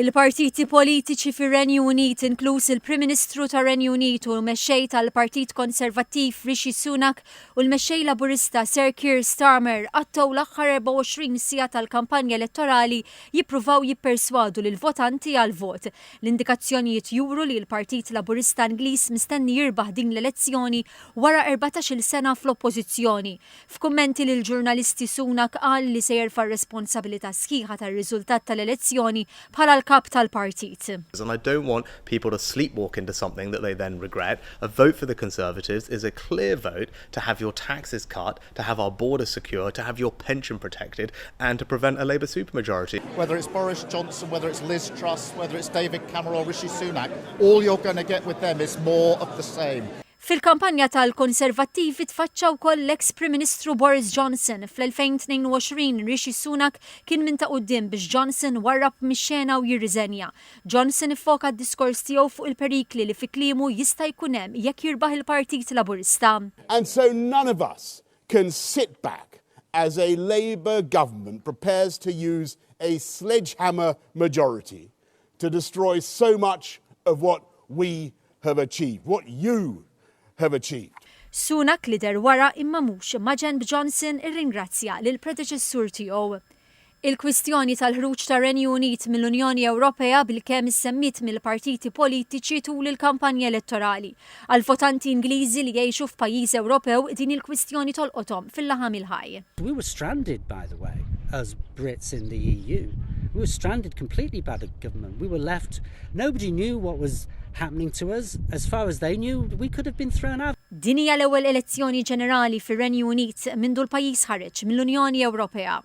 Il-partiti politiċi fir-Renju Unit, inkluż il-Prim Ministru tar-Renju Unit u l-mexxej tal-Partit Konservattiv Rishi Sunak u l-mexxej Laburista Sir Keir Starmer għattaw l-aħħar 24 siegħa tal-kampanja elettorali jippruvaw jipperswadu lil votanti għal vot. L-indikazzjonijiet juru li l-Partit Laburista Ingliż mistenni jirbaħ din l-elezzjoni wara 14-il sena fl-oppożizzjoni. F'kummenti lil ġurnalisti Sunak qal li se jerfa' r-responsabilità sħiħa tar-riżultat tal-elezzjoni bħala l-kap tal-partit. And I don't want people to sleepwalk into something that they then regret. A vote for the Conservatives is a clear vote to have your taxes cut, to have our borders secure, to have your pension protected, and to prevent a Labour supermajority. Whether it's Boris Johnson, whether it's Liz Truss, whether it's David Cameron or Rishi Sunak, all you're going to get with them is more of the same. Fil-kampanja tal-Konservattivi tfaċċaw wkoll l-ex Prim Ministru Boris Johnson. Fl-2022 Rishi Sunak kien minn ta' quddiem biex Johnson warrab mix-xena u jirriżenja. Johnson iffoka d-diskors tiegħu fuq il-perikli li fi kliemu jista' jkun hemm jekk jirbaħ il-Partit Laburista. And so none of us can sit back as a Labour government prepares to use a sledgehammer majority to destroy so much of what we have achieved, what you have achieved. Sunak lider wara imma mhux maġen b'Johnson irringrazzja lil predeċessur tiegħu. Il-kwistjoni tal-ħruġ tar-Renju Unit mill-Unjoni Ewropea bilkemm issemmiet mill-partiti politiċi tul il-kampanja elettorali. Għal votanti Ingliżi li jgħixu f'pajjiż Ewropew din il-kwistjoni tolqothom fil-laħam il-ħaj. We were stranded, by the way, as Brits in the EU. We were stranded completely by the government. We were left, nobody knew what was happening to us. As far as they knew, we could have been thrown out. Din hija l-ewwel elezzjoni ġenerali fir-Renju Unit mindu l-pajjiż ħareġ mill-Unjoni Ewropea.